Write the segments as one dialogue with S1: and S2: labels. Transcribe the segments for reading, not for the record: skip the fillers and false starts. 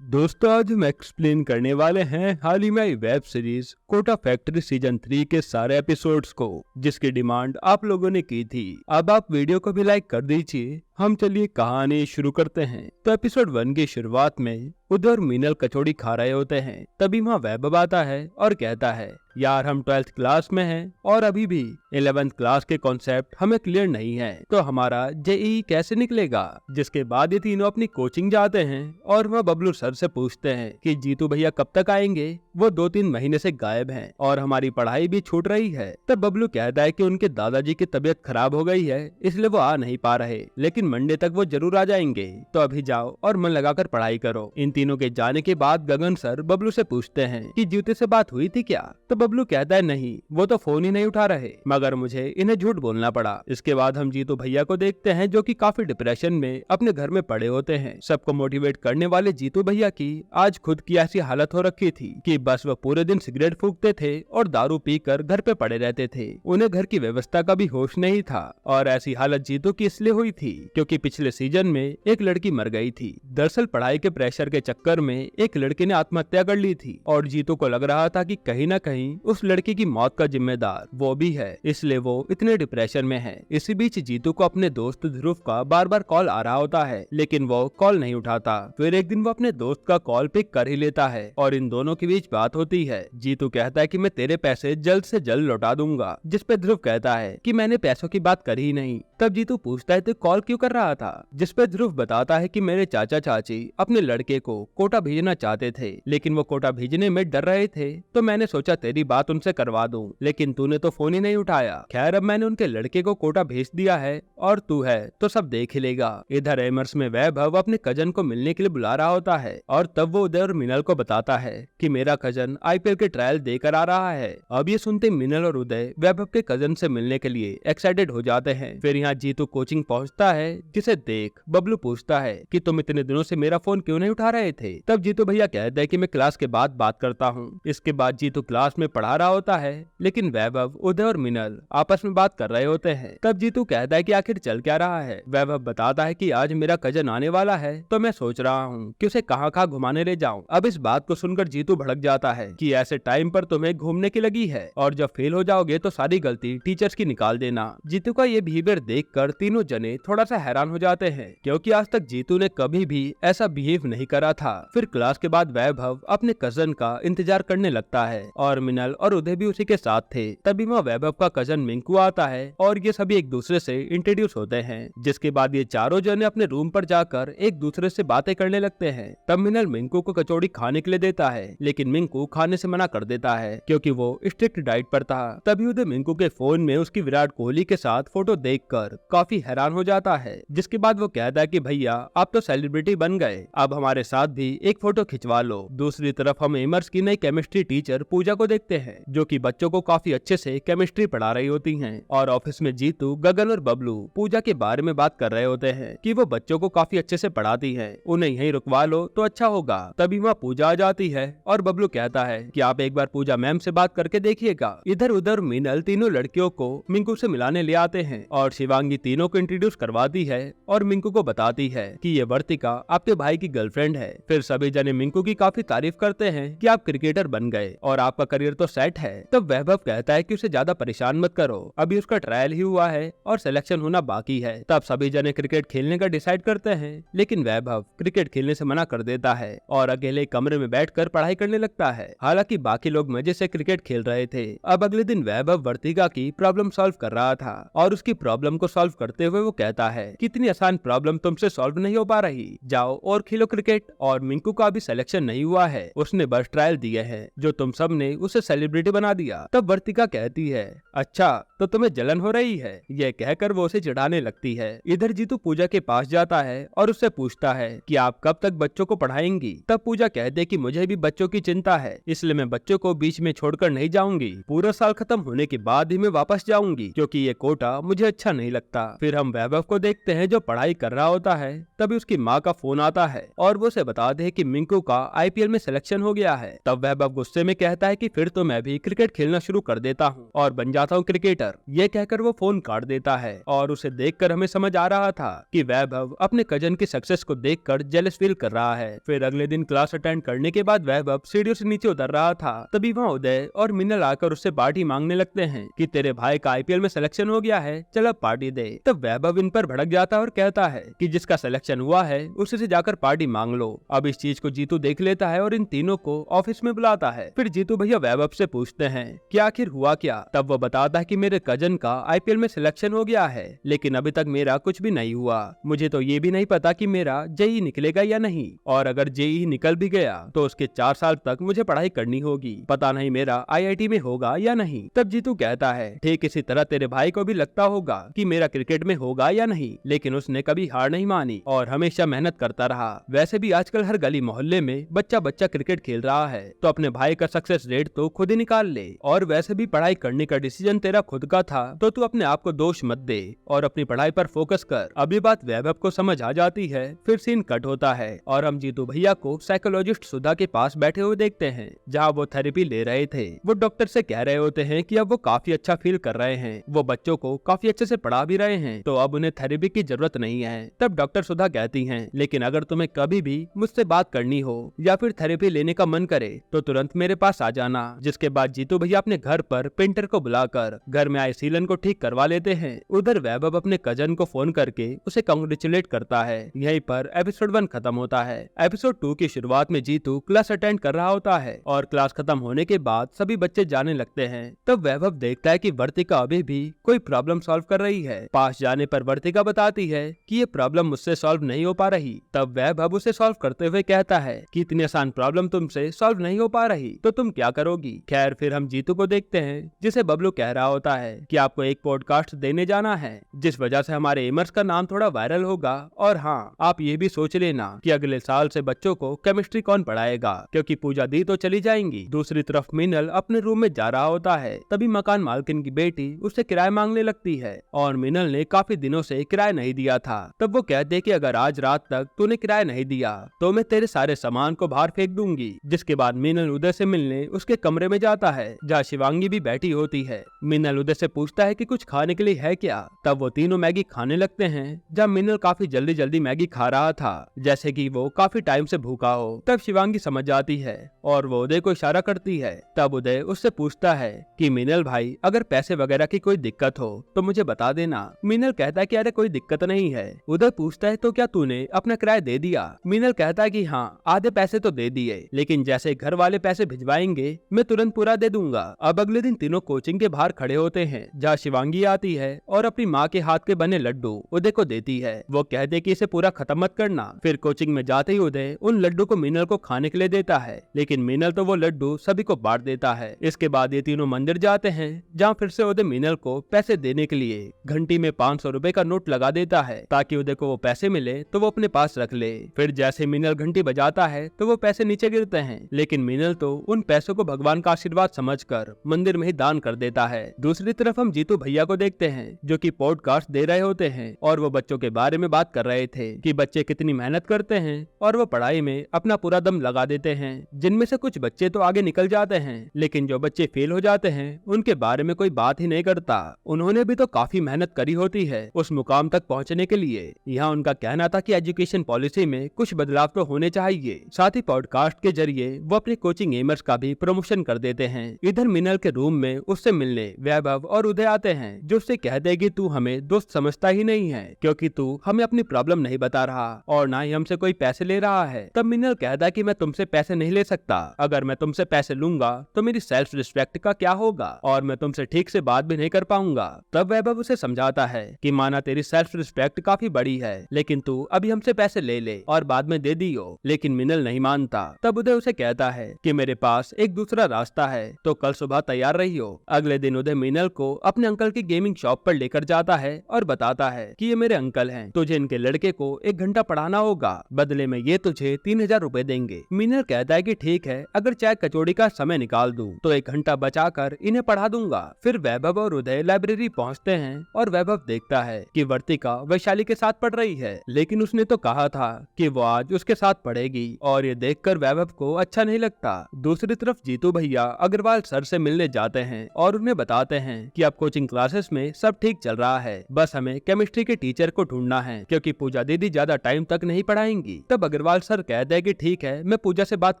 S1: दोस्तों, आज हम एक्सप्लेन करने वाले हैं हाल ही में आई web series Kota factory season 3 के सारे एपिसोड्स को, जिसकी डिमांड आप लोगों ने की थी। अब आप वीडियो को भी लाइक कर दीजिए। हम चलिए कहानी शुरू करते हैं। तो एपिसोड 1 की शुरुआत में उधर मीनल कचौड़ी खा रहे होते हैं। तभी वहाँ वैभव आता है और कहता है, यार हम 12th क्लास में हैं और अभी भी 11th क्लास के कॉन्सेप्ट हमें क्लियर नहीं है, तो हमारा जेईई कैसे निकलेगा। जिसके बाद ये तीनों अपनी कोचिंग जाते हैं और वह बबलू सर से पूछते हैं कि जीतू भैया कब तक आएंगे। वो 2-3 महीने से गायब हैं और हमारी पढ़ाई भी छूट रही है। तब बबलू कहता है कि उनके दादाजी की तबीयत खराब हो गई है, इसलिए वो आ नहीं पा रहे, लेकिन मंडे तक वो जरूर आ जाएंगे। तो अभी जाओ और मन लगाकर पढ़ाई करो। इन तीनों के जाने के बाद गगन सर बबलू से पूछते हैं कि जीतू से बात हुई थी क्या। तो बबलू कहता है नहीं, वो तो फोन ही नहीं उठा रहे, मगर मुझे इन्हें झूठ बोलना पड़ा। इसके बाद हम जीतू भैया को देखते हैं जो कि काफी डिप्रेशन में अपने घर में पड़े होते हैं। सबको मोटिवेट करने वाले जीतू भैया की आज खुद की ऐसी हालत हो रखी थी कि बस वह पूरे दिन सिगरेट फूकते थे और दारू पीकर घर पे पड़े रहते थे। उन्हें घर की व्यवस्था का भी होश नहीं था। और ऐसी हालत जीतू की इसलिए हुई थी क्योंकि पिछले सीजन में एक लड़की मर गई थी। दरअसल पढ़ाई के प्रेशर के चक्कर में एक लड़के ने आत्महत्या कर ली थी और जीतू को लग रहा था कि कहीं न कहीं उस लड़की की मौत का जिम्मेदार वो भी है, इसलिए वो इतने डिप्रेशन में है। इसी बीच जीतू को अपने दोस्त ध्रुव का बार बार कॉल आ रहा होता है, लेकिन वो कॉल नहीं उठाता। फिर एक दिन वो अपने दोस्त का कॉल पिक कर ही लेता है और इन दोनों के बीच बात होती है। जीतू कहता है कि मैं तेरे पैसे जल्द से जल्द लौटा दूंगा, जिस पे ध्रुव कहता है कि मैंने पैसों की बात करी ही नहीं। तब जीतू पूछता है तो कॉल क्यों कर रहा था, जिस पे ध्रुव बताता है कि मेरे चाचा चाची अपने लड़के को कोटा भेजना चाहते थे, लेकिन वो कोटा भेजने में डर रहे थे, तो मैंने सोचा तेरी बात उनसे करवा दूं, लेकिन तूने तो फोन ही नहीं उठाया। खैर अब मैंने उनके लड़के को कोटा भेज दिया है और तू है तो सब देख ही लेगा। इधर एमर्स में वैभव अपने कजन को मिलने के लिए बुला रहा होता है और तब वो उधर मिनल को बताता है कि मेरा कजन आईपीएल के ट्रायल देकर आ रहा है। अब ये सुनते मिनल और उदय वैभव के कजन से मिलने के लिए एक्साइटेड हो जाते हैं। फिर यहाँ जीतू कोचिंग पहुँचता है, जिसे देख बबलू पूछता है कि तुम इतने दिनों से मेरा फोन क्यों नहीं उठा रहे थे। तब जीतू भैया कहते हैं कि मैं क्लास के बाद बात करता हूँ। इसके बाद जीतू क्लास में पढ़ा रहा होता है, लेकिन वैभव, उदय और मिनल आपस में बात कर रहे होते हैं। तब जीतू कहता है कि आखिर चल क्या रहा है। वैभव बताता है कि आज मेरा कजन आने वाला है, तो मैं सोच रहा हूँ कि उसे कहाँ कहाँ घुमाने ले जाऊँ। अब इस बात को सुनकर जीतू भड़क जाता है कि ऐसे टाइम पर तुम्हें घूमने की लगी है और जब फेल हो जाओगे तो सारी गलती टीचर्स की निकाल देना। जीतू का ये बिहेवियर देखकर तीनों जने थोड़ा सा हैरान हो जाते हैं, क्योंकि आज तक जीतू ने कभी भी ऐसा बिहेव नहीं करा था। फिर क्लास के बाद वैभव अपने कजन का इंतजार करने लगता है और मिनल और उदय भी उसी के साथ थे। तभी वहाँ वैभव का कजन मिंकू आता है और ये सभी एक दूसरे से इंट्रोड्यूस होते हैं। जिसके बाद ये चारों जने अपने रूम पर जाकर एक दूसरे से बातें करने लगते हैं। तब मिनल मिंकू को कचौड़ी खाने के लिए देता है, लेकिन मिंकू खाने से मना कर देता है क्योंकि वो स्ट्रिक्ट डाइट पर था। तभी उदय मिंकू के फोन में उसकी विराट कोहली के साथ फोटो देखकर काफी हैरान हो जाता है। जिसके बाद वो कहता है कि भैया आप तो सेलिब्रिटी बन गए, अब हमारे साथ भी एक फोटो खिंचवा लो। दूसरी तरफ हम एमर्स की नई केमिस्ट्री टीचर पूजा को देखते हैं, जो कि बच्चों को काफी अच्छे से केमिस्ट्री पढ़ा रही होती हैं। और ऑफिस में जीतू, गगन और बबलू पूजा के बारे में बात कर रहे होते हैं कि वो बच्चों को काफी अच्छे से पढ़ाती है, उन्हें यहीं रुकवा लो तो अच्छा होगा। तभी वहाँ पूजा आ जाती है और बबलू कहता है कि आप एक बार पूजा मैम से बात करके देखिएगा। इधर उधर मीनल तीनों लड़कियों को मिंकू से मिलाने ले आते हैं और शिवांगी तीनों को इंट्रोड्यूस करवाती है और मिंकू को बताती है कि ये वर्तिका आपके भाई की गर्लफ्रेंड है। फिर सभी जने मिंकू की काफी तारीफ करते हैं कि आप क्रिकेटर बन गए और आपका करियर तो सेट है। तब वैभव कहता है कि उसे ज्यादा परेशान मत करो, अभी उसका ट्रायल ही हुआ है और सिलेक्शन होना बाकी है। तब सभी जने क्रिकेट खेलने का डिसाइड करते हैं, लेकिन वैभव क्रिकेट खेलने से मना कर देता है और अकेले कमरे में बैठकर पढ़ाई करने लगता है। हालांकि बाकी लोग मजे से क्रिकेट खेल रहे थे। अब अगले दिन वैभव वर्तिका की प्रॉब्लम सॉल्व कर रहा था और उसकी प्रॉब्लम को सॉल्व करते हुए वो कहता है कि इतनी आसान प्रॉब्लम तुमसे सॉल्व नहीं हो पा रही, जाओ और खेलो क्रिकेट। और मिंकू का अभी सिलेक्शन नहीं हुआ है, उसने बस ट्रायल दिए हैं, जो तुम सब ने उसे सेलिब्रिटी बना दिया। तब वर्तिका कहती है अच्छा तो तुम्हें जलन हो रही है, यह कहकर वो उसे चिढ़ाने लगती है। इधर जीतू पूजा के पास जाता है और उससे पूछता है कि आप कब तक बच्चों को पढ़ाएंगी। तब पूजा कहते है कि मुझे भी बच्चों की चिंता है, इसलिए मैं बच्चों को बीच में छोड़कर नहीं जाऊंगी, पूरा साल खत्म होने के बाद ही मैं वापस जाऊंगी, क्योंकि ये कोटा मुझे अच्छा नहीं लगता। फिर हम वैभव को देखते हैं जो पढ़ाई कर रहा होता है। तभी उसकी माँ का फोन आता है और वो उसे बताते हैं कि मिंकू का आईपीएल में सिलेक्शन हो गया है। तब वैभव गुस्से में कहता है कि फिर तो मैं भी क्रिकेट खेलना शुरू कर देता हूँ और बन जाता हूँ क्रिकेटर। ये कहकर वो फोन काट देता है और उसे देखकर हमें समझ आ रहा था कि वैभव अपने कजन की सक्सेस को देखकर जेलस फील कर रहा है। फिर अगले दिन क्लास अटेंड करने के बाद वैभव सीढ़ियों से नीचे उतर रहा था, तभी वहाँ उदय और मिनल आकर उससे पार्टी मांगने लगते हैं कि तेरे भाई का आईपीएल में सिलेक्शन हो गया है, चल अब पार्टी दे। तब वैभव इन पर भड़क जाता है और कहता है कि जिसका सिलेक्शन हुआ है उसी से जाकर पार्टी मांग लो। अब इस चीज को जीतू देख लेता है और इन तीनों को ऑफिस में बुलाता है। फिर जीतू भैया वैभव से पूछते हैं कि आखिर हुआ क्या। तब वो बताता है कि मेरे कजन का आईपीएल में सिलेक्शन हो गया है, लेकिन अभी तक मेरा कुछ भी नहीं हुआ। मुझे तो ये भी नहीं पता कि मेरा जेई निकलेगा या नहीं, और अगर जेई निकल भी गया तो उसके 4 साल तक मुझे पढ़ाई करनी होगी। पता नहीं मेरा आईआईटी में होगा या नहीं। तब जीतू कहता है ठीक इसी तरह तेरे भाई को भी लगता होगा कि मेरा क्रिकेट में होगा या नहीं, लेकिन उसने कभी हार नहीं मानी और हमेशा मेहनत करता रहा। वैसे भी आजकल हर गली मोहल्ले में बच्चा बच्चा क्रिकेट खेल रहा है, तो अपने भाई का सक्सेस रेट तो खुद ही निकाल ले। और वैसे भी पढ़ाई करने का डिसीजन तेरा खुद का था, तो तू अपने आप को दोष मत दे और अपनी पढ़ाई पर फोकस कर। अब ये बात वैभव को समझ आ जाती है। फिर सीन कट होता है और हम जीतू भैया को साइकोलॉजिस्ट सुधा के पास बैठे हुए देखते हैं, जहाँ वो थेरेपी ले रहे थे। वो डॉक्टर से कह रहे होते हैं कि अब वो काफी अच्छा फील कर रहे हैं, वो बच्चों को काफी अच्छे से पढ़ा भी रहे हैं, तो अब उन्हें थेरेपी की जरूरत नहीं है। तब डॉक्टर सुधा कहती हैं, लेकिन अगर तुम्हें कभी भी मुझसे बात करनी हो या फिर थेरेपी लेने का मन करे तो तुरंत मेरे पास आ जाना। जिसके बाद जीतू भैया अपने घर पर पेंटर को बुलाकर घर में आए सीलन को ठीक करवा लेते हैं। उधर वैभव अपने कजन को फोन करके उसे कांग्रेचुलेट करता है। यहीं पर एपिसोड 1 खत्म होता है। एपिसोड 2 की शुरुआत में जीतू क्लास अटेंड कर रहा होता है और क्लास खत्म होने के बाद सभी बच्चे जाने लगते हैं। तब वैभव देखता है कि वर्तिका अभी भी कोई प्रॉब्लम सॉल्व कर रही है। पास जाने पर वर्तिका बताती है कि ये प्रॉब्लम मुझसे सॉल्व नहीं हो पा रही। तब वैभव उसे सॉल्व करते हुए कहता है कि इतनी आसान प्रॉब्लम तुमसे सॉल्व नहीं हो पा रही तो तुम क्या करोगी। खैर फिर हम जीतू को देखते हैं, जिसे बबलू कह रहा होता है कि आपको एक पॉडकास्ट देने जाना है, जिस वजह से हमारे एमर्स का नाम थोड़ा वायरल होगा। और हाँ, आप ये भी सोच लेना कि अगले साल से बच्चों को केमिस्ट्री कौन पढ़ाएगा, क्योंकि पूजा दी तो चली जाएंगी। दूसरी तरफ मिनल अपने रूम में जा रहा होता है, तभी मकान मालकिन की बेटी उससे किराया मांगने लगती है और मिनल ने काफी दिनों से किराया नहीं दिया था। तब वो कहते कि अगर आज रात तक तूने किराया नहीं दिया तो मैं तेरे सारे सामान को बाहर फेंक दूंगी। जिसके बाद मिनल उदय से मिलने उसके कमरे में जाता है, जहाँ शिवांगी भी बैठी होती है। मिनल उदय से पूछता है कि कुछ खाने के लिए है क्या। तब वो तीनों मैगी खाने लगते हैं, जहाँ मिनल काफी जल्दी जल्दी मैगी खा रहा था, जैसे कि वो काफी टाइम से भूखा हो। तब शिवांगी समझ जाती है और वो उदय को इशारा करती है। तब उदय उससे पूछता है कि मिनल भाई, अगर पैसे वगैरह की कोई दिक्कत हो तो मुझे बता देना। मिनल कहता है कि अरे कोई दिक्कत नहीं है। उदय पूछता है तो क्या तूने अपना किराया दे दिया। मिनल कहता है कि हाँ, आधे पैसे तो दे दिए, लेकिन जैसे घर वाले पैसे भिजवाएंगे मैं तुरंत पूरा दे दूंगा। अब अगले दिन तीनों कोचिंग के बाहर खड़े होते हैं, जहाँ शिवांगी आती है और अपनी माँ के हाथ के बने लड्डू उदय को देती है। वो कहते कि इसे पूरा खत्म मत करना। फिर कोचिंग में जाते ही उदय उन लड्डू को मिनल को खाने के लिए देता है, लेकिन मिनल तो वो लड्डू सभी को बांट देता है। इसके बाद ये तीनों मंदिर जाते हैं, जहाँ फिर से उदय मिनल को पैसे देने के लिए घंटी में 500 रुपए का नोट लगा देता है, ताकि उदय को वो पैसे मिले तो वो अपने पास रख ले। फिर जैसे मिनल घंटी बजाता है तो वो पैसे नीचे गिरते हैं, लेकिन मिनल तो उन पैसों को भगवान का आशीर्वाद समझकर मंदिर में ही दान कर देता है। दूसरी तरफ हम जीतू भैया को देखते हैं, जो कि पॉडकास्ट दे रहे होते हैं और वो बच्चों के बारे में बात कर रहे थे कि बच्चे कितनी मेहनत करते हैं और वो पढ़ाई में अपना पूरा दम लगा देते हैं। जिनमें से कुछ बच्चे तो आगे निकल जाते हैं, लेकिन जो बच्चे फेल हो जाते हैं उनके बारे में कोई बात ही नहीं करता। उन्होंने भी तो काफी मेहनत करी होती है उस मुकाम तक पहुंचने के लिए। यहाँ उनका कहना था कि एजुकेशन पॉलिसी में कुछ बदलाव तो होने चाहिए। साथ ही पॉडकास्ट के जरिए वो अपने कोचिंग एमर्स का भी प्रमोशन कर देते हैं। इधर मिनल के रूम में उससे मिलने वैभव और उदय आते हैं, जो उससे कहते हैं कि तू हमें दोस्त समझता ही नहीं है, क्योंकि तू हमें अपनी प्रॉब्लम नहीं बता रहा और ना ही हमसे कोई पैसे ले रहा है। तब मिनल कहता है कि मैं तुमसे पैसे नहीं ले सकता। अगर मैं तुमसे पैसे लूंगा तो मेरी सेल्फ रिस्पेक्ट का क्या होगा और मैं तुमसे ठीक से बात भी नहीं कर पाऊंगा। तब वैभव उसे समझाता है कि माना तेरी सेल्फ रिस्पेक्ट काफी बड़ी है, लेकिन तू अभी हमसे पैसे ले ले और बाद में दे दियो। लेकिन मिनल नहीं मानता। तब उदय उसे कहता है कि मेरे पास एक दूसरा रास्ता है, तो कल सुबह तैयार रहियो। अगले दिन उदय मिनल को अपने अंकल की गेमिंग शॉप पर लेकर जाता है और बताता है कि ये मेरे अंकल हैं, तुझे इनके लड़के को 1 घंटा पढ़ाना होगा, बदले में ये तुझे 3000 रुपए देंगे। मिनल कहता है कि ठीक है, अगर चाय कचौड़ी का समय निकाल दूं तो 1 घंटा बचाकर इन्हें पढ़ा दूंगा। फिर वैभव और उदय लाइब्रेरी पहुंचते हैं और वैभव देखता है कि वर्तिका वैशाली के साथ पढ़ रही है, लेकिन उसने तो कहा था कि वो आज उसके साथ पढ़ेगी और ये देखकर वैभव को अच्छा नहीं लगता। दूसरी तरफ जीतू भैया अग्रवाल सर से मिलने जाते हैं और उन्हें बताते हैं हैं कि अब कोचिंग क्लासेस में सब ठीक चल रहा है, बस हमें केमिस्ट्री के टीचर को ढूंढना है क्योंकि पूजा दीदी ज्यादा टाइम तक नहीं पढ़ाएंगी। तब अग्रवाल सर कहते हैं कि ठीक है, मैं पूजा से बात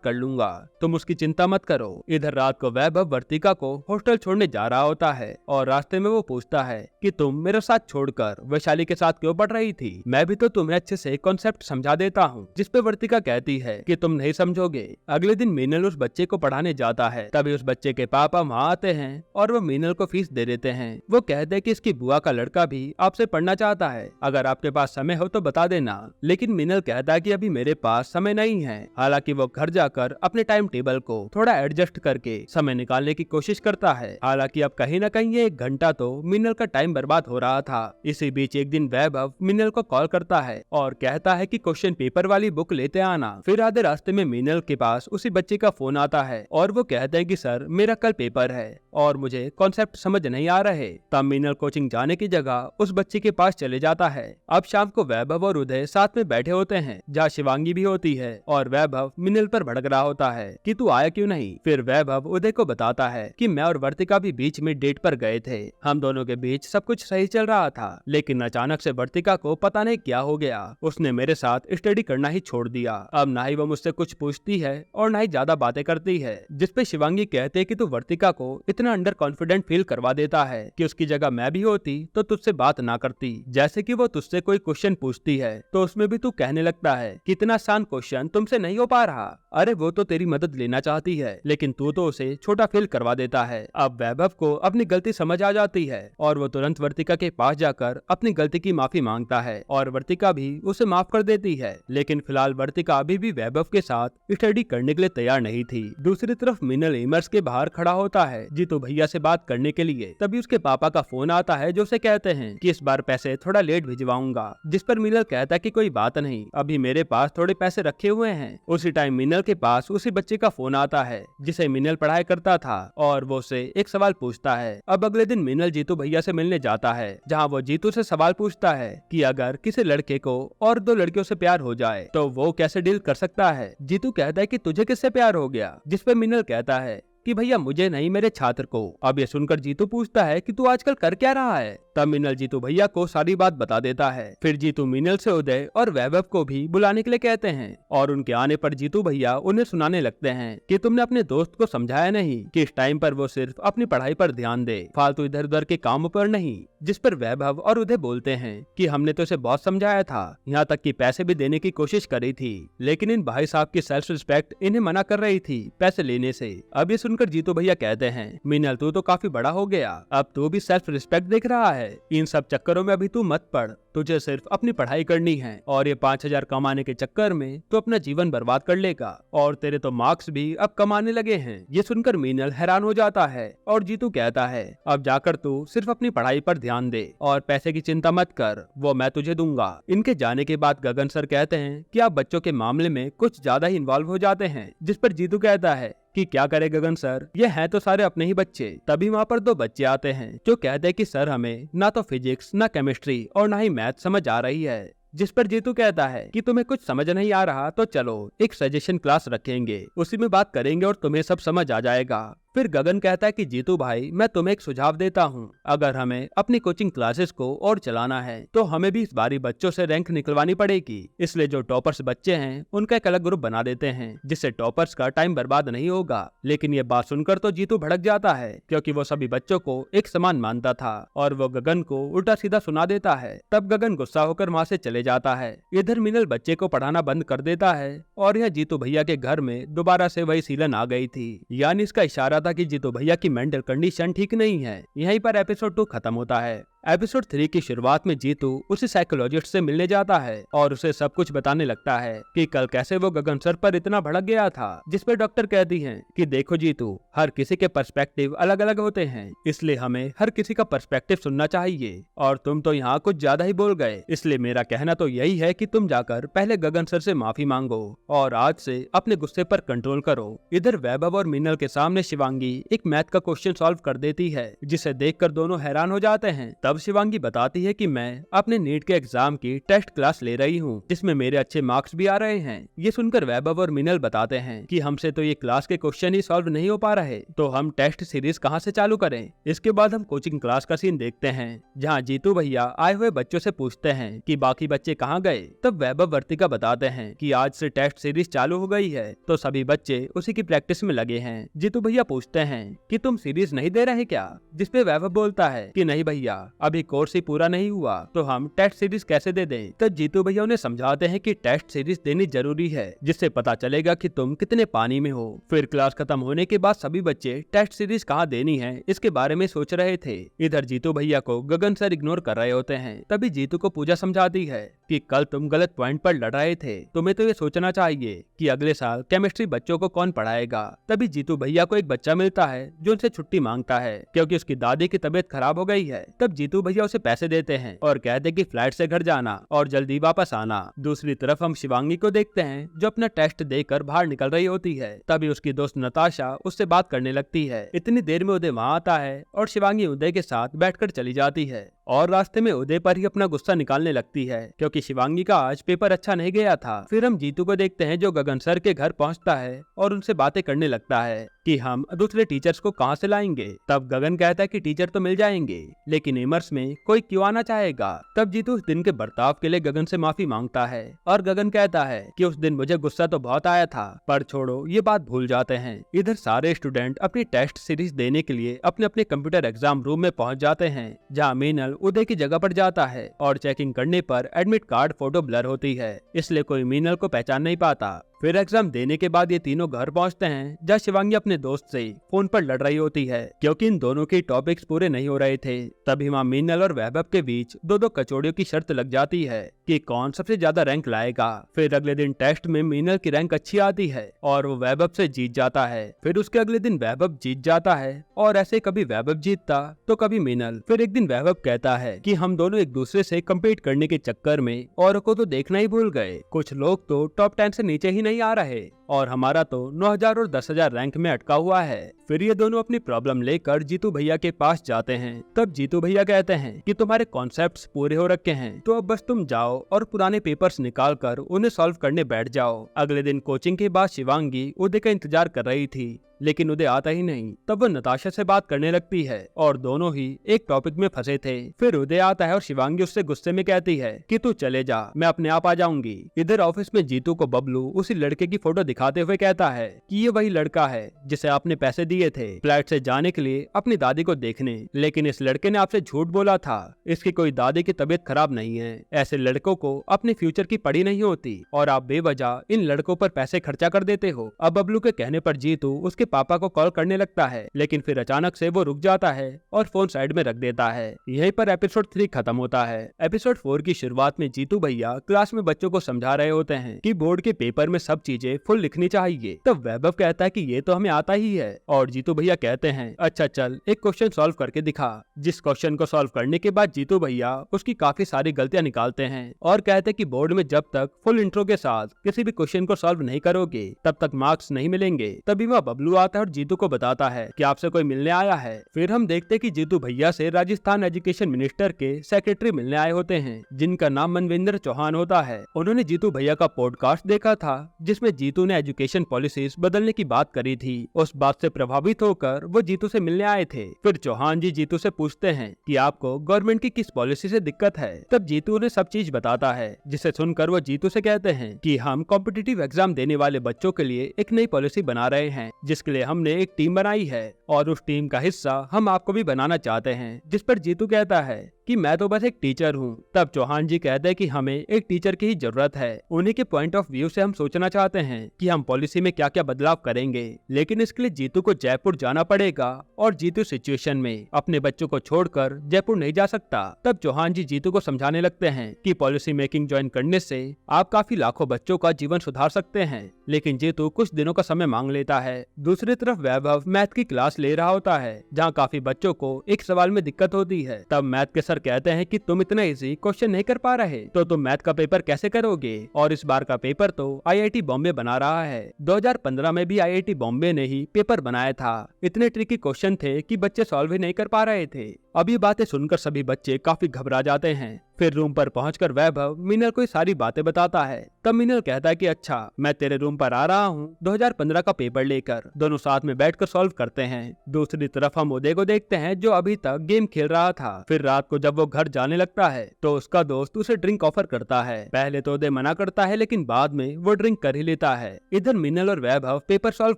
S1: कर लूंगा, तुम उसकी चिंता मत करो। इधर रात को वैभव वर्तिका को हॉस्टल छोड़ने जा रहा होता है और रास्ते में वो पूछता है कि तुम मेरे साथ छोड़कर वैशाली के साथ क्यों पढ़ रही थी, मैं भी तो तुम्हें अच्छे से कॉन्सेप्ट समझा देता हूँ। जिस पे वर्तिका कहती है कि तुम नहीं समझोगे। अगले दिन मीनल उस बच्चे को पढ़ाने जाता है, तभी उस बच्चे के पापा वहाँ आते हैं और वो मीनल को फीस दे देते हैं। वो कहते हैं कि इसकी बुआ का लड़का भी आपसे पढ़ना चाहता है, अगर आपके पास समय हो तो बता देना। लेकिन मीनल कहता है कि अभी मेरे पास समय नहीं है। हालांकि वो घर जाकर अपने टाइम टेबल को थोड़ा एडजस्ट करके समय निकालने की कोशिश करता है। हालांकि अब कहीं न कहीं ये 1 घंटा तो मीनल का टाइम बर्बाद हो रहा था। इसी बीच एक दिन वैभव मीनल को कॉल करता है और कहता है कि क्वेश्चन पेपर वाली बुक लेते आना। फिर आधे रास्ते में मीनल के पास उसी बच्चे का फोन आता है और वो कहते हैं कि सर मेरा कल पेपर है और मुझे कॉन्सेप्ट समझ नहीं आ रहे। तब मीनल कोचिंग जाने की जगह उस बच्चे के पास चले जाता है। अब शाम को वैभव और उदय साथ में बैठे होते हैं जहाँ शिवांगी भी होती है और वैभव मीनल पर भड़क रहा होता है कि तू आया क्यों नहीं। फिर वैभव उदय को बताता है कि मैं और वर्तिका भी बीच में डेट पर गए थे, हम दोनों के बीच सब कुछ सही चल रहा था, लेकिन अचानक से वर्तिका को पता नहीं क्या हो गया, उसने मेरे साथ स्टडी करना ही छोड़ दिया। अब ना ही वो मुझसे कुछ पूछती है और ना ही ज्यादा बातें करती है। जिसपे शिवांगी कहते है कि तू वर्तिका को इतना अंडर कॉन्फिडेंट फील करवा देता है कि उसकी जगह मैं भी होती तो तुझसे बात ना करती। जैसे कि वो तुझसे कोई क्वेश्चन पूछती है तो उसमें भी तू कहने लगता है कि इतना आसान क्वेश्चन तुमसे नहीं हो पा रहा। अरे वो तो तेरी मदद लेना चाहती है लेकिन तू तो उसे छोटा फील करवा देता है। अब वैभव को अपनी गलती समझ आ जाती है और वो तुरंत वर्तिका के पास जाकर अपनी गलती की माफी मांगता है और वर्तिका भी उसे माफ कर देती है। लेकिन फिलहाल वर्तिका अभी भी वैभव के साथ स्टडी करने के लिए तैयार नहीं थी। दूसरी तरफ मीनल एमर्स के बाहर खड़ा होता है जीतू भैया से बात करने के लिए। तभी उसके पापा का फोन आता है जो उसे कहते हैं कि इस बार पैसे थोड़ा लेट भिजवाऊंगा। जिस पर मीनल कहता है कि कोई बात नहीं, अभी मेरे पास थोड़े पैसे रखे हुए हैं। उसी टाइम मीनल के पास उसी बच्चे का फोन आता है जिसे मीनल पढ़ाई करता था और वो उसे एक सवाल पूछता है। अब अगले दिन मीनल जीतू भैया से मिलने जाता है जहाँ वो जीतू से सवाल पूछता है कि अगर किसी लड़के को और 2 लड़कियों से प्यार हो जाए तो वो कैसे डील कर सकता है। जीतू कहता है कि तुझे किससे प्यार हो गया, जिस पे मीनल कहता है कि भैया मुझे नहीं, मेरे छात्र को। अब ये सुनकर जीतू पूछता है कि तू आजकल कर क्या रहा है। तब मीनल जीतू भैया को सारी बात बता देता है। फिर जीतू मीनल से उदय और वैभव को भी बुलाने के लिए कहते हैं और उनके आने पर जीतू भैया उन्हें सुनाने लगते हैं कि तुमने अपने दोस्त को समझाया नहीं कि इस टाइम पर वो सिर्फ अपनी पढ़ाई पर ध्यान दे, फालतू इधर उधर के कामों पर नहीं। जिस पर वैभव और उदय बोलते हैं कि हमने तो इसे बहुत समझाया था, यहाँ तक कि पैसे भी देने की कोशिश करी थी, लेकिन इन भाई साहब की सेल्फ रिस्पेक्ट इन्हें मना कर रही थी पैसे लेने से। अब ये सुनकर जीतू भैया कहते हैं मीनल तू तो काफी बड़ा हो गया, अब तू भी सेल्फ रिस्पेक्ट देख रहा है, इन सब चक्करों में अभी तू मत पड़, तुझे सिर्फ अपनी पढ़ाई करनी है और ये 5000 कमाने के चक्कर में तो अपना जीवन बर्बाद कर लेगा और तेरे तो मार्क्स भी अब कमाने लगे हैं। ये सुनकर मीनल हैरान हो जाता है और जीतू कहता है अब जाकर तू सिर्फ अपनी पढ़ाई पर ध्यान दे और पैसे की चिंता मत कर, वो मैं तुझे दूंगा। इनके जाने के बाद गगन सर कहते हैं कि आप बच्चों के मामले में कुछ ज्यादा ही इन्वॉल्व हो जाते हैं। जिस पर जीतू कहता है कि क्या करे गगन सर, ये हैं तो सारे अपने ही बच्चे। तभी वहाँ पर 2 बच्चे आते हैं जो कहते हैं कि सर हमें ना तो फिजिक्स ना केमिस्ट्री और ना ही मैथ समझ आ रही है। जिस पर जीतू कहता है कि तुम्हें कुछ समझ नहीं आ रहा तो चलो एक सजेशन क्लास रखेंगे, उसी में बात करेंगे और तुम्हें सब समझ आ जाएगा। फिर गगन कहता है कि जीतू भाई मैं तुम्हें एक सुझाव देता हूँ, अगर हमें अपनी कोचिंग क्लासेस को और चलाना है तो हमें भी इस बारी बच्चों से रैंक निकलवानी पड़ेगी, इसलिए जो टॉपर्स बच्चे हैं उनका एक अलग ग्रुप बना देते हैं जिससे टॉपर्स का टाइम बर्बाद नहीं होगा। लेकिन ये बात सुनकर तो जीतू भड़क जाता है क्योंकि वो सभी बच्चों को एक समान मानता था और वो गगन को उल्टा सीधा सुना देता है। तब गगन गुस्सा होकर वहाँ से चले जाता है। इधर मीनल बच्चे को पढ़ाना बंद कर देता है और यह जीतू भैया के घर में दोबारा से वही सीलन आ गई थी, यानी इसका इशारा था कि जीतू भैया की मेंटल कंडीशन ठीक नहीं है। यहीं पर एपिसोड 2 खत्म होता है। एपिसोड 3 की शुरुआत में जीतू उसी साइकोलॉजिस्ट से मिलने जाता है और उसे सब कुछ बताने लगता है कि कल कैसे वो गगन सर पर इतना भड़क गया था। जिसपे डॉक्टर कहती हैं कि देखो जीतू, हर किसी के पर्सपेक्टिव अलग अलग होते हैं, इसलिए हमें हर किसी का पर्सपेक्टिव सुनना चाहिए और तुम तो यहाँ कुछ ज्यादा ही बोल गए, इसलिए मेरा कहना तो यही है कि तुम जाकर पहले गगन सर से माफी मांगो और आज से अपने गुस्से पर कंट्रोल करो। इधर वैभव और मीनल के सामने शिवांगी एक मैथ का क्वेश्चन सॉल्व कर देती है जिसे देखकर दोनों हैरान हो जाते हैं। तब तब शिवांगी बताती है कि मैं अपने नीट के एग्जाम की टेस्ट क्लास ले रही हूँ जिसमें मेरे अच्छे मार्क्स भी आ रहे हैं। ये सुनकर वैभव और मीनल बताते हैं कि हमसे तो ये क्लास के क्वेश्चन ही सॉल्व नहीं हो पा रहे, तो हम टेस्ट सीरीज कहाँ से चालू करें। इसके बाद हम कोचिंग क्लास का सीन देखते हैं जहाँ जीतू भैया आए हुए बच्चों से पूछते हैं कि बाकी बच्चे कहाँ गए। तब वैभव वर्तिका बताते हैं कि आज से टेस्ट सीरीज चालू हो गई है तो सभी बच्चे उसी की प्रैक्टिस में लगे हैं। जीतू भैया पूछते हैं कि तुम सीरीज नहीं दे रहे क्या, जिसपे वैभव बोलता है कि नहीं भैया, अभी कोर्स ही पूरा नहीं हुआ तो हम टेस्ट सीरीज कैसे दे दें। तो जीतू भैया उन्हें समझाते हैं कि टेस्ट सीरीज देनी जरूरी है जिससे पता चलेगा कि तुम कितने पानी में हो। फिर क्लास खत्म होने के बाद सभी बच्चे टेस्ट सीरीज कहाँ देनी है इसके बारे में सोच रहे थे। इधर जीतू भैया को गगन सर इग्नोर कर रहे होते हैं। तभी जीतू को पूजा समझाती है कि कल तुम गलत पॉइंट पर लड़ रहे थे, तुम्हें तो ये सोचना चाहिए कि अगले साल केमिस्ट्री बच्चों को कौन पढ़ाएगा। तभी जीतू भैया को एक बच्चा मिलता है जो उनसे छुट्टी मांगता है क्योंकि उसकी दादी की तबीयत खराब हो गई है। तब जीतू भैया उसे पैसे देते हैं और कहते कि फ्लाइट से घर जाना और जल्दी वापस आना। दूसरी तरफ हम शिवांगी को देखते हैं जो अपना टेस्ट देकर बाहर निकल रही होती है। तभी उसकी दोस्त नताशा उससे बात करने लगती है। इतनी देर में उदय वहाँ आता है और शिवांगी उदय के साथ बैठकर चली जाती है और रास्ते में उदय पर ही अपना गुस्सा निकालने लगती है क्योंकि शिवांगी का आज पेपर अच्छा नहीं गया था। फिर हम जीतू को देखते हैं जो गगन सर के घर पहुंचता है और उनसे बातें करने लगता है कि हम दूसरे टीचर्स को कहां से लाएंगे। तब गगन कहता है कि टीचर तो मिल जाएंगे लेकिन इमर्स में कोई क्यों आना चाहेगा। तब जीतू उस दिन के बर्ताव के लिए गगन से माफी मांगता है और गगन कहता है कि उस दिन मुझे गुस्सा तो बहुत आया था पर छोड़ो, ये बात भूल जाते हैं। इधर सारे स्टूडेंट अपनी टेस्ट सीरीज देने के लिए अपने अपने कंप्यूटर एग्जाम रूम में पहुंच जाते हैं जहाँ मीनल उदय की जगह पर जाता है और चेकिंग करने पर एडमिट कार्ड फोटो ब्लर होती है इसलिए कोई मीनल को पहचान नहीं पाता। फिर एग्जाम देने के बाद ये तीनों घर पहुंचते हैं जहाँ शिवांगी अपने दोस्त से फोन पर लड़ रही होती है क्योंकि इन दोनों के टॉपिक्स पूरे नहीं हो रहे थे। तभी वहाँ मीनल और वैभव के बीच दो कचौड़ियों की शर्त लग जाती है कि कौन सबसे ज्यादा रैंक लाएगा। फिर अगले दिन टेस्ट में मीनल की रैंक अच्छी आती है और वो वैभव से जीत जाता है। फिर उसके अगले दिन वैभव जीत जाता है और ऐसे कभी वैभव जीतता तो कभी मीनल। फिर एक दिन वैभव कहता है कि हम दोनों एक दूसरे से कम्पीट करने के चक्कर में औरों को तो देखना ही भूल गए। कुछ लोग तो टॉप 10 से नीचे ही नहीं आ रहे और हमारा तो 9000 और 10000 रैंक में अटका हुआ है। फिर ये दोनों अपनी प्रॉब्लम लेकर जीतू भैया के पास जाते हैं। तब जीतू भैया कहते हैं कि तुम्हारे कॉन्सेप्ट्स पूरे हो रखे हैं तो अब बस तुम जाओ और पुराने पेपर्स निकाल कर उन्हें सॉल्व करने बैठ जाओ। अगले दिन कोचिंग के बाद शिवांगी उदय का इंतजार कर रही थी लेकिन उदय आता ही नहीं। तब वो नताशा से बात करने लगती है और दोनों ही एक टॉपिक में फंसे थे। फिर उदय आता है और शिवांगी उससे गुस्से में कहती है कि तू चले जा, मैं अपने आप आ जाऊंगी। इधर ऑफिस में जीतू को बबलू उसी लड़के की फोटो दिखाते हुए कहता है कि ये वही लड़का है जिसे आपने पैसे दिए थे फ्लैट से जाने के लिए अपनी दादी को देखने, लेकिन इस लड़के ने आपसे झूठ बोला था। इसकी कोई दादी की तबीयत खराब नहीं है। ऐसे लड़कों को अपने फ्यूचर की पड़ी नहीं होती और आप बेवजह इन लड़कों पर पैसे खर्चा कर देते हो। अब बबलू के कहने पर जीतू उसके पापा को कॉल करने लगता है लेकिन फिर अचानक से वो रुक जाता है और फोन साइड में रख देता है। यहीं पर एपिसोड 3 खत्म होता है। एपिसोड 4 की शुरुआत में जीतू भैया क्लास में बच्चों को समझा रहे होते हैं कि बोर्ड के पेपर में सब चीजें फुल लिखनी चाहिए। तब वैभव कहता है कि ये तो हमें आता ही है और जीतू भैया कहते हैं अच्छा चल एक क्वेश्चन सॉल्व करके दिखा। जिस क्वेश्चन को सॉल्व करने के बाद जीतू भैया उसकी काफी सारी गलतियां निकालते हैं और कहते हैं कि बोर्ड में जब तक फुल इंट्रो के साथ किसी भी क्वेश्चन को सॉल्व नहीं करोगे तब तक मार्क्स नहीं मिलेंगे। तभी वह बबलू आता है और जीतू को बताता है कि आपसे कोई मिलने आया है। फिर हम देखते कि जीतू भैया से राजस्थान एजुकेशन मिनिस्टर के सेक्रेटरी मिलने आए होते हैं जिनका नाम मनविंदर चौहान होता है। उन्होंने जीतू भैया का पॉडकास्ट देखा था जिसमें जीतू ने एजुकेशन पॉलिसीज बदलने की बात करी थी। उस बात से प्रभावित होकर वो जीतू से मिलने आए थे। फिर चौहान जी जीतू से पूछते हैं कि आपको गवर्नमेंट की किस पॉलिसी से दिक्कत है। तब जीतू उन्हें सब चीज बताता है जिसे सुनकर वो जीतू से कहते हैं कि हम कॉम्पिटिटिव एग्जाम देने वाले बच्चों के लिए एक नई पॉलिसी बना रहे हैं जिसके लिए हमने एक टीम बनाई है और उस टीम का हिस्सा हम आपको भी बनाना चाहते हैं। जिस पर जीतू कहता है कि मैं तो बस एक टीचर हूँ। तब चौहान जी कहते हैं कि हमें एक टीचर की ही जरूरत है। उन्हीं के पॉइंट ऑफ व्यू से हम सोचना चाहते हैं कि हम पॉलिसी में क्या क्या बदलाव करेंगे, लेकिन इसके लिए जीतू को जयपुर जाना पड़ेगा और जीतू सिचुएशन में अपने बच्चों को छोड़कर जयपुर नहीं जा सकता। तब चौहान जी जीतू को समझाने लगते हैं कि पॉलिसी मेकिंग ज्वाइन करने से आप काफी लाखों बच्चों का जीवन सुधार सकते हैं, लेकिन जीतू कुछ दिनों का समय मांग लेता है। दूसरी तरफ वैभव मैथ की क्लास ले रहा होता है जहाँ काफी बच्चों को एक सवाल में दिक्कत होती है। तब मैथ के सर कहते हैं कि तुम इतना इजी क्वेश्चन नहीं कर पा रहे तो तुम मैथ का पेपर कैसे करोगे, और इस बार का पेपर तो आईआईटी बॉम्बे बना रहा है। 2015 में भी आईआईटी बॉम्बे ने ही पेपर बनाया था। इतने ट्रिकी क्वेश्चन थे कि बच्चे सॉल्व ही नहीं कर पा रहे थे। अब ये बातें सुनकर सभी बच्चे काफी घबरा जाते हैं। फिर रूम पर पहुंचकर वैभव मीनल को सारी बातें बताता है। तब मीनल कहता है कि अच्छा, मैं तेरे रूम पर आ रहा हूँ 2015 का पेपर लेकर। दोनों साथ में बैठकर सॉल्व करते हैं। दूसरी तरफ हम उदय को देखते हैं जो अभी तक गेम खेल रहा था। फिर रात को जब वो घर जाने लगता है तो उसका दोस्त उसे ड्रिंक ऑफर करता है। पहले तो उदय मना करता है लेकिन बाद में वो ड्रिंक कर ही लेता है। इधर मीनल और वैभव पेपर सॉल्व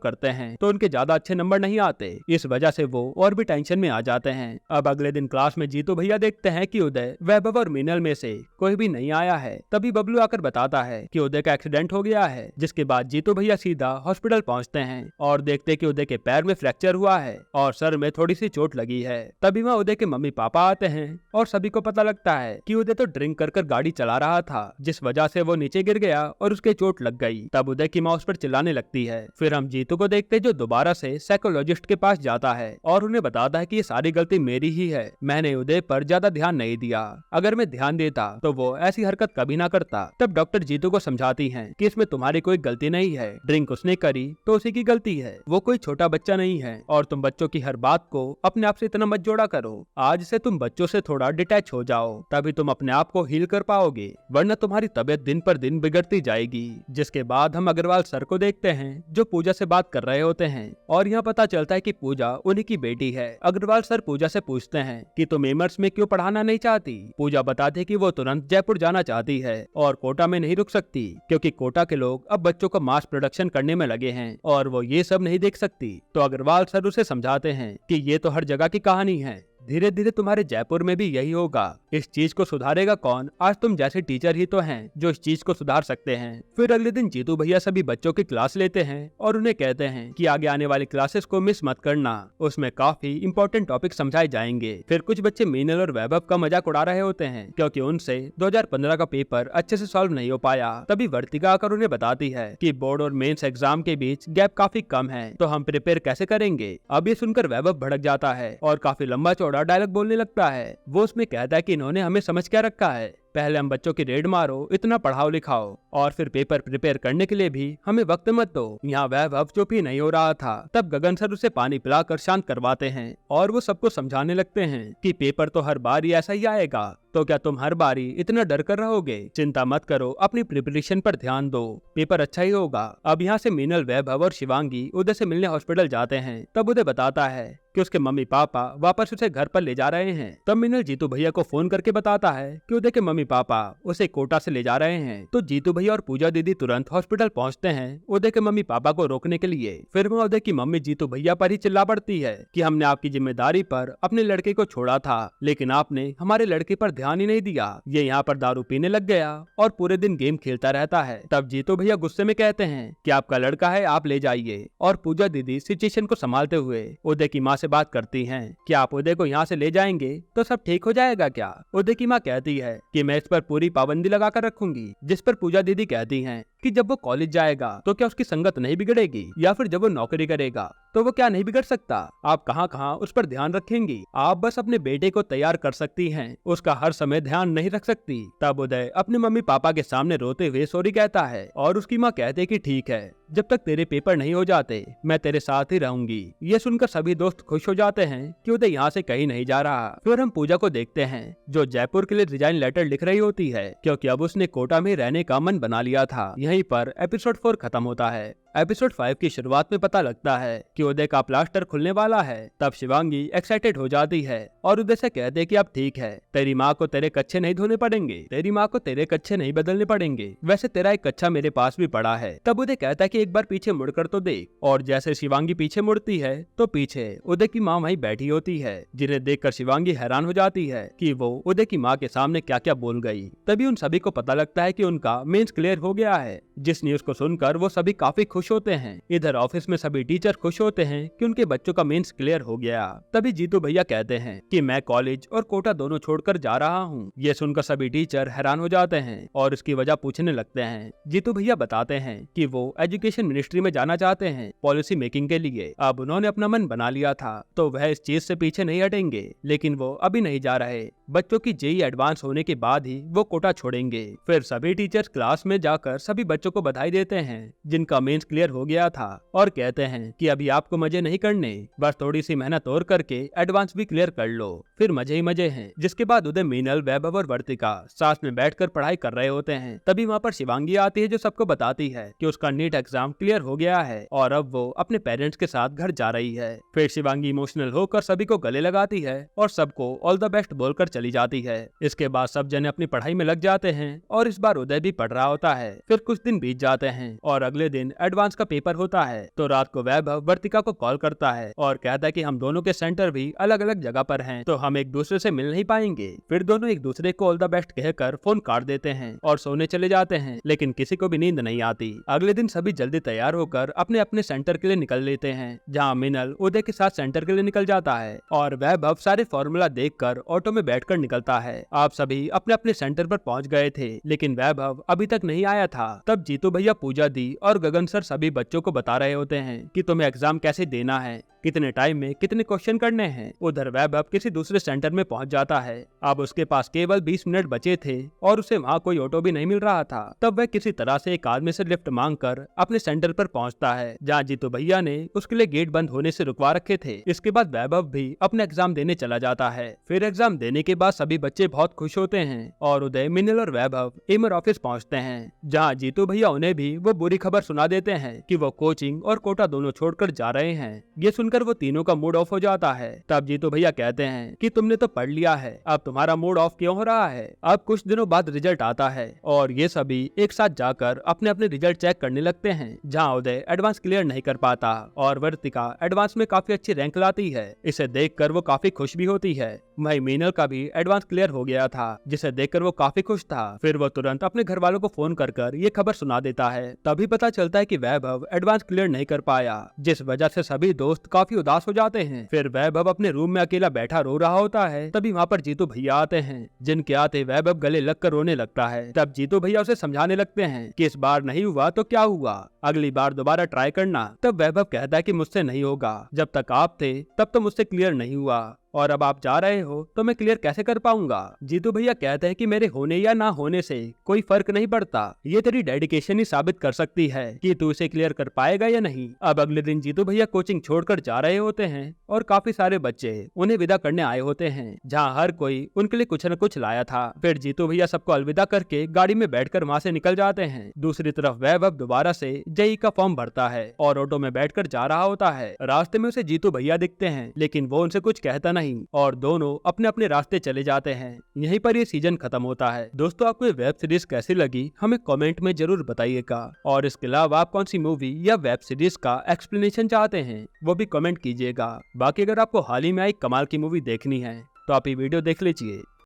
S1: करते हैं तो उनके ज्यादा अच्छे नंबर नहीं आते। इस वजह से वो और भी टेंशन में आ जाते हैं। अब अगले दिन क्लास में जीतू भैया देखते हैं कि उदय, वैभव और मीनल में से कोई भी नहीं आया है। तभी बबलू आकर बताता है कि उदय का एक्सीडेंट हो गया है। जिसके बाद जीतू भैया सीधा हॉस्पिटल पहुंचते हैं और देखते कि उदय के पैर में फ्रैक्चर हुआ है और सर में थोड़ी सी चोट लगी है। तभी वहाँ उदय के मम्मी पापा आते हैं और सभी को पता लगता है कि उदय तो ड्रिंक कर गाड़ी चला रहा था, जिस वजह से वो नीचे गिर गया और उसके चोट लग गई। तब उदय की माँ उस पर चिल्लाने लगती है। फिर हम जीतू को देखते जो दोबारा से साइकोलॉजिस्ट के पास जाता है और उन्हें बताता है कि ये सारी गलती मेरी ही है। मैंने उदय पर ज्यादा ध्यान नहीं दिया। अगर मैं ध्यान देता तो वो ऐसी हरकत कभी ना करता। तब डॉक्टर जीतू को समझाती हैं कि इसमें तुम्हारी कोई गलती नहीं है। ड्रिंक उसने करी तो उसी की गलती है। वो कोई छोटा बच्चा नहीं है और तुम बच्चों की हर बात को अपने आप से इतना मत जोड़ा करो। आज से तुम बच्चों से थोड़ा डिटैच हो जाओ, तभी तुम अपने आप को हील कर पाओगे, वरना तुम्हारी तबीयत दिन पर दिन बिगड़ती जाएगी। जिसके बाद हम अग्रवाल सर को देखते हैं जो पूजा से बात कर रहे होते हैं और यहाँ पता चलता है कि पूजा उन्हीं की बेटी है। अग्रवाल सर पूजा से पूछते हैं कि तुम एमर्स में क्यों पढ़ाना नहीं चाहती। पूजा बताते कि वो तुरंत जयपुर जाना चाहती है और कोटा में नहीं रुक सकती क्योंकि कोटा के लोग अब बच्चों का मास प्रोडक्शन करने में लगे हैं और वो ये सब नहीं देख सकती। तो अग्रवाल सर उसे समझाते हैं कि ये तो हर जगह की कहानी है, धीरे धीरे तुम्हारे जयपुर में भी यही होगा। इस चीज को सुधारेगा कौन? आज तुम जैसे टीचर ही तो हैं जो इस चीज को सुधार सकते हैं। फिर अगले दिन जीतू भैया सभी बच्चों की क्लास लेते हैं और उन्हें कहते हैं कि आगे आने वाली क्लासेस को मिस मत करना, उसमें काफी इंपॉर्टेंट टॉपिक समझाए जाएंगे। फिर कुछ बच्चे मीनल और वैभव का मजाक उड़ा रहे होते हैं क्योंकि उनसे 2015 का पेपर अच्छे से सॉल्व नहीं हो पाया। तभी वर्तिका आकर उन्हें बताती है कि बोर्ड और मेंस एग्जाम के बीच गैप काफी कम है, तो हम प्रिपेयर कैसे करेंगे। अब ये सुनकर वैभव भड़क जाता है और काफी लंबा चौड़ा डायलॉग बोलने लगता है। वो उसमें कहता है कि इन्होंने हमें समझ क्या रखा है, पहले हम बच्चों की रेड मारो, इतना पढ़ाओ लिखाओ और फिर पेपर प्रिपेयर करने के लिए भी हमें वक्त मत दो। यहाँ वैभव चुप ही नहीं हो रहा था। तब गगन सर उसे पानी पिलाकर शांत करवाते हैं और वो सबको समझाने लगते हैं कि पेपर तो हर बार ही ऐसा ही आएगा, तो क्या तुम हर बारी इतना डर कर रहोगे। चिंता मत करो, अपनी प्रिपरेशन पर ध्यान दो, पेपर अच्छा ही होगा। अब यहाँ से मीनल, वैभव और शिवांगी उदय से मिलने हॉस्पिटल जाते हैं। तब उदय बताता है कि उसके मम्मी पापा वापस उसे घर पर ले जा रहे हैं। तब मीनल जीतू भैया को फोन करके बताता है कि उदय के मम्मी पापा उसे कोटा से ले जा रहे हैं। तो जीतू भैया और पूजा दीदी तुरंत हॉस्पिटल पहुंचते हैं उदय के मम्मी पापा को रोकने के लिए। फिर वहाँ उदय की मम्मी जीतू भैया पर ही चिल्ला पड़ती है कि हमने आपकी जिम्मेदारी पर अपने लड़के को छोड़ा था, लेकिन आपने हमारे लड़के पर ध्यान ही नहीं दिया। ये यहाँ पर दारू पीने लग गया और पूरे दिन गेम खेलता रहता है। तब जीतू भैया गुस्से में कहते हैं कि आपका लड़का है, आप ले जाइए। और पूजा दीदी सिचुएशन को संभालते हुए उदय की माँ से बात करती हैं कि आप उदय को यहाँ से ले जाएंगे तो सब ठीक हो जाएगा क्या। उदय की माँ कहती है कि मैं इस पर पूरी पाबंदी लगा कर रखूंगी। जिस पर पूजा दीदी कहती हैं कि जब वो कॉलेज जाएगा तो क्या उसकी संगत नहीं बिगड़ेगी, या फिर जब वो नौकरी करेगा तो वो क्या नहीं बिगड़ सकता। आप कहाँ कहाँ उस पर ध्यान रखेंगी, आप बस अपने बेटे को तैयार कर सकती हैं, उसका हर समय ध्यान नहीं रख सकती। तब उदय अपने मम्मी पापा के सामने रोते हुए सॉरी कहता है और उसकी माँ कहते है कि ठीक है, जब तक तेरे पेपर नहीं हो जाते मैं तेरे साथ ही रहूंगी। ये सुनकर सभी दोस्त खुश हो जाते हैं कि उदय यहाँ से कहीं नहीं जा रहा। फिर हम पूजा को देखते हैं जो जयपुर के लिए रिजाइन लेटर लिख रही होती है क्योंकि अब उसने कोटा में रहने का मन बना लिया था। यहीं पर एपिसोड 4 खत्म होता है। एपिसोड 5 की शुरुआत में पता लगता है कि उदय का प्लास्टर खुलने वाला है। तब शिवांगी एक्साइटेड हो जाती है और उदय से कहते हैं कि अब ठीक है, तेरी माँ को तेरे कच्छे नहीं धोने पड़ेंगे, तेरी माँ को तेरे कच्छे नहीं बदलने पड़ेंगे, वैसे तेरा एक कच्छा मेरे पास भी पड़ा है। तब उदय कहता है कि एक बार पीछे मुड़कर तो देख। और जैसे शिवांगी पीछे मुड़ती है तो पीछे उदय की माँ वहीं बैठी होती है, जिन्हें देखकर शिवांगी हैरान हो जाती है कि वो उदय की माँ के सामने क्या क्या बोल गई। तभी उन सभी को पता लगता है कि उनका मेंस क्लियर हो गया है, जिस न्यूज को सुनकर वो सभी काफी खुश होते हैं। इधर ऑफिस में सभी टीचर खुश होते हैं कि उनके बच्चों का मेंस क्लियर हो गया। तभी जीतू भैया कहते हैं कि मैं कॉलेज और कोटा दोनों छोड़कर जा रहा हूँ। ये सुनकर सभी टीचर हैरान हो जाते हैं और इसकी वजह पूछने लगते हैं। जीतू भैया बताते हैं कि वो एजुकेशन मिनिस्ट्री में जाना चाहते हैं पॉलिसी मेकिंग के लिए। अब उन्होंने अपना मन बना लिया था तो वह इस चीज से पीछे नहीं हटेंगे, लेकिन वो अभी नहीं जा रहे। बच्चों की जेईई एडवांस होने के बाद ही वो कोटा छोड़ेंगे। फिर सभी टीचर्स क्लास में जाकर सभी बच्चों को बधाई देते हैं जिनका मेंस क्लियर हो गया था और कहते हैं कि अभी आपको मजे नहीं करने, बस थोड़ी सी मेहनत और करके एडवांस भी क्लियर कर लो, फिर मजे ही मजे हैं। जिसके बाद उदय, मीनल, वैभव और वर्तिका साथ में बैठकर पढ़ाई कर रहे होते हैं। तभी वहाँ पर शिवांगी आती है जो सबको बताती है कि उसका नीट एग्जाम क्लियर हो गया है और अब वो अपने पेरेंट्स के साथ घर जा रही है। फिर शिवांगी इमोशनल होकर सभी को गले लगाती है और सबको ऑल द बेस्ट बोलकर चली जाती है। इसके बाद सब जने अपनी पढ़ाई में लग जाते हैं और इस बार उदय भी पढ़ रहा होता है। फिर कुछ दिन बीत जाते हैं और अगले दिन एडवांस का पेपर होता है। तो रात को वैभव वर्तिका को कॉल करता है और कहता है कि हम दोनों के सेंटर भी अलग अलग जगह पर हैं, तो हम एक दूसरे से मिल नहीं पाएंगे। फिर दोनों एक दूसरे को ऑल द बेस्ट कहकर फोन काट देते हैं और सोने चले जाते हैं, लेकिन किसी को भी नींद नहीं आती। अगले दिन सभी जल्दी तैयार होकर अपने अपने सेंटर के लिए निकल लेते हैं, जहाँ मिनल उदय के साथ सेंटर के लिए निकल जाता है और वैभव सारे फॉर्मूला देखकर ऑटो में बैठकर निकलता है। आप सभी अपने अपने सेंटर पर पहुंच गए थे, लेकिन वैभव अभी तक नहीं आया था। तब जीतू भैया, पूजा दी और गगन सर सभी बच्चों को बता रहे होते हैं कि तुम्हें एग्जाम कैसे देना है, कितने टाइम में कितने क्वेश्चन करने हैं। उधर वैभव किसी दूसरे सेंटर में पहुंच जाता है। अब उसके पास केवल 20 मिनट बचे थे और उसे वहाँ कोई ऑटो भी नहीं मिल रहा था। तब वह किसी तरह से एक आदमी से लिफ्ट मांगकर अपने सेंटर पर पहुंचता है, जहाँ जीतू भैया ने उसके लिए गेट बंद होने से रुकवा रखे थे। इसके बाद वैभव भी अपना एग्जाम देने चला जाता है। फिर एग्जाम देने के बाद सभी बच्चे बहुत खुश होते हैं और उदय, मिनल और वैभव एमर ऑफिस पहुँचते हैं, जहाँ जीतू भैया उन्हें भी वो बुरी खबर सुना देते हैं कि वो कोचिंग और कोटा दोनों छोड़कर जा रहे हैं। ये सुनकर वो तीनों का मूड ऑफ हो जाता है। तब जीतू भैया कहते हैं कि तुमने तो पढ़ लिया है, अब तुम्हारा मूड ऑफ क्यों हो रहा है। अब कुछ दिनों बाद रिजल्ट आता है और ये सभी एक साथ जाकर अपने अपने रिजल्ट चेक करने लगते हैं, जहाँ उदय एडवांस क्लियर नहीं कर पाता और वर्तिका एडवांस में काफी अच्छी रैंक लाती है। इसे देखकर वो काफी खुश भी होती है। वही मीनल का भी एडवांस क्लियर हो गया था, जिसे देखकर वो काफी खुश था। फिर वो तुरंत अपने घर वालों को फोन कर ये खबर सुना देता है। तभी पता चलता है कि वैभव एडवांस क्लियर नहीं कर पाया, जिस वजह से सभी दोस्त काफी उदास हो जाते हैं। फिर वैभव अपने रूम में अकेला बैठा रो रहा होता है। तभी वहाँ पर जीतू भैया आते हैं, जिनके आते वैभव गले लगकर रोने लगता है। तब जीतू भैया उसे समझाने लगते हैं कि इस बार नहीं हुआ तो क्या हुआ, अगली बार दोबारा ट्राई करना। तब वैभव कहता है कि मुझसे नहीं होगा, जब तक आप थे तब तो मुझसे क्लियर नहीं हुआ और अब आप जा रहे हो तो मैं क्लियर कैसे कर पाऊंगा। जीतू भैया कहते हैं कि मेरे होने या ना होने से कोई फर्क नहीं पड़ता, ये तेरी डेडिकेशन ही साबित कर सकती है कि तू इसे क्लियर कर पाएगा या नहीं। अब अगले दिन जीतू भैया कोचिंग छोड़कर जा रहे होते हैं और काफी सारे बच्चे उन्हें विदा करने आए होते हैं, जहाँ हर कोई उनके लिए कुछ न कुछ लाया था। फिर जीतू भैया सबको अलविदा करके गाड़ी में बैठकर वहाँ से निकल जाते हैं। दूसरी तरफ वैभव दोबारा से जेईई का फॉर्म भरता है और ऑटो में बैठकर जा रहा होता है। रास्ते में उसे जीतू भैया दिखते हैं, लेकिन वो उनसे कुछ कहता नहीं और दोनों अपने अपने रास्ते चले जाते हैं। यहीं पर ये सीजन खत्म होता है। दोस्तों, आपको ये वेब सीरीज कैसी लगी हमें कमेंट में जरूर बताइएगा, और इसके अलावा आप कौन सी मूवी या वेब सीरीज का एक्सप्लेनेशन चाहते हैं वो भी कमेंट कीजिएगा। बाकी अगर आपको हाल ही में आई कमाल की मूवी देखनी है तो आप ये वीडियो देख लीजिए।